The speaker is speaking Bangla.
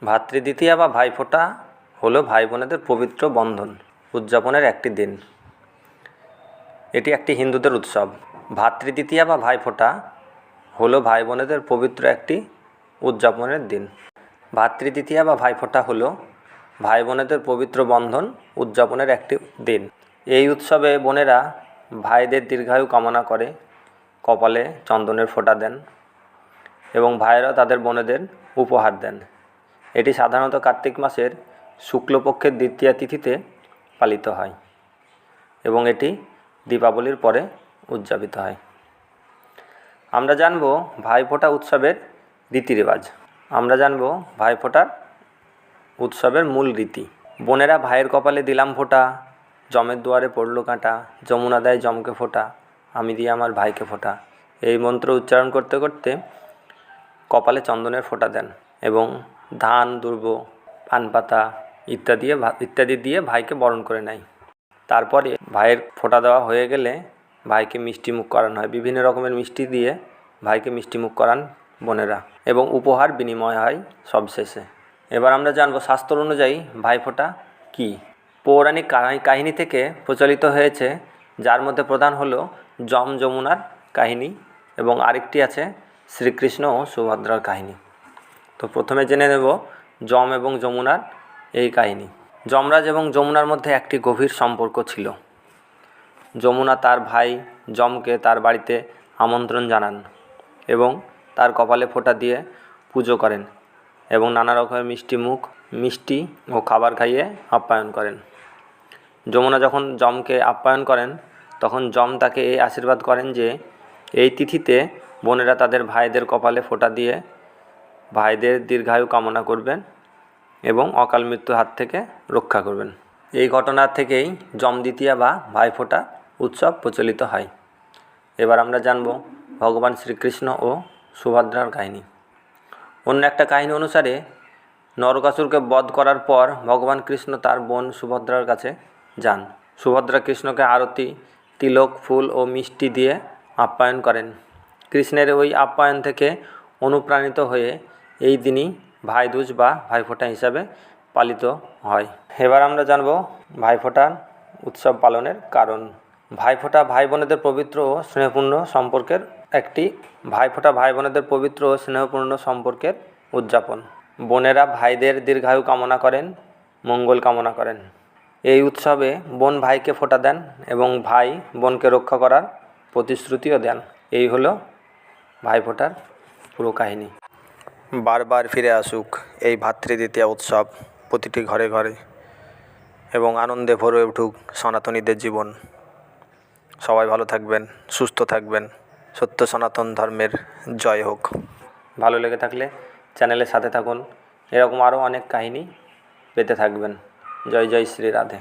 ভাতৃদ্বিতীয়া বা ভাইফোঁটা হলো ভাই বোনেদের পবিত্র বন্ধন উদযাপনের একটি দিন। এটি একটি হিন্দুদের উৎসব। ভাতৃদ্বিতীয়া বা ভাইফোঁটা হলো ভাই বোনেদের পবিত্র একটি উদযাপনের দিন। ভাতৃদ্বিতীয়া বা ভাইফোঁটা হলো ভাই বোনেদের পবিত্র বন্ধন উদযাপনের একটি দিন। এই উৎসবে বোনেরা ভাইদের দীর্ঘায়ু কামনা করে কপালে চন্দনের ফোঁটা দেন এবং ভাইয়েরা তাদের বোনেদের উপহার দেন। এটি সাধারণত কার্তিক মাসের শুক্লপক্ষের দ্বিতীয়া তিথিতে পালিত হয় এবং এটি দীপাবলির পরে উদযাপিত হয়। আমরা জানব ভাইফোঁটা উৎসবের রীতিরেওয়াজ। আমরা জানব ভাইফোঁটার উৎসবের মূল রীতি। বোনেরা ভাইয়ের কপালে দিলাম ফোঁটা, জমের দুয়ারে পড়লো কাঁটা, যমুনা দেয় জমকে ফোঁটা, আমি দিয়ে আমার ভাইকে ফোঁটা, এই মন্ত্র উচ্চারণ করতে করতে কপালে চন্দনের ফোঁটা দেন এবং ধান, দুর্ব, পান পাতা ইত্যাদি দিয়ে ভাইকে বরণ করে নেয়। তারপরে ভাইয়ের ফোঁটা দেওয়া হয়ে গেলে ভাইকে মিষ্টি মুখ করানো হয়। বিভিন্ন রকমের মিষ্টি দিয়ে ভাইকে মিষ্টি মুখ করান বোনেরা এবং উপহার বিনিময় হয় সবশেষে। এবার আমরা জানব শাস্ত্র অনুযায়ী ভাইফোঁটা কী। পৌরাণিক কাহিনী থেকে প্রচলিত হয়েছে, যার মধ্যে প্রধান হলো যমুনার কাহিনী এবং আরেকটি আছে শ্রীকৃষ্ণ ও সুভদ্রার কাহিনী। তো প্রথমে জেনে নেব যম এবং যমুনার এই কাহিনী। যমরাজ এবং যমুনার মধ্যে একটি গভীর সম্পর্ক ছিল। যমুনা তার ভাই যমকে তার বাড়িতে আমন্ত্রণ জানান এবং তার কপালে ফোঁটা দিয়ে পুজো করেন এবং নানা রকমের মিষ্টি ও খাবার খাইয়ে আপ্যায়ন করেন। যমুনা যখন যমকে আপ্যায়ন করেন তখন যম তাকে এই আশীর্বাদ করেন যে এই তিথিতে বোনেরা তাদের ভাইদের কপালে ফোঁটা দিয়ে ভাইদের দীর্ঘায়ু কামনা করবেন এবং অকাল মৃত্যুর হাত থেকে রক্ষা করবেন। এই ঘটনা থেকেই যম দ্বিতীয়া বা ভাইফোঁটা উৎসব প্রচলিত হয়। এবার আমরা জানব ভগবান শ্রীকৃষ্ণ ও সুভদ্রার কাহিনী। অন্য একটা কাহিনী অনুসারে নরকাসুরকে বধ করার পর ভগবান কৃষ্ণ তার বোন সুভদ্রার কাছে যান। সুভদ্রা কৃষ্ণকে আরতি, তিলক, ফুল ও মিষ্টি দিয়ে আপ্যায়ন করেন। কৃষ্ণের ওই আপ্যায়ন থেকে অনুপ্রাণিত হয়ে এই দিনই ভাইদুজ বা ভাইফোঁটা হিসাবে পালিত হয়। এবার আমরা জানব ভাইফোঁটার উৎসব পালনের কারণ। ভাইফোঁটা ভাই বোনেদের পবিত্র ও স্নেহপূর্ণ সম্পর্কের সম্পর্কের উদযাপন। বোনেরা ভাইদের দীর্ঘায়ু কামনা করেন, মঙ্গল কামনা করেন। এই উৎসবে বোন ভাইকে ফোঁটা দেন এবং ভাই বোনকে রক্ষা করার প্রতিশ্রুতিও দেন। এই হলো ভাইফোঁটার পুরো কাহিনী। বারবার ফিরে আসুক এই ভাতৃদ্বিতীয়া উৎসব প্রতিটি ঘরে ঘরে এবং আনন্দে ভরে উঠুক সনাতনীদের জীবন। সবাই ভালো থাকবেন, সুস্থ থাকবেন। সত্য সনাতন ধর্মের জয় হোক। ভালো লেগে থাকলে চ্যানেলের সাথে থাকুন, এরকম আরও অনেক কাহিনী পেতে থাকবেন। জয় জয় শ্রী রাধে।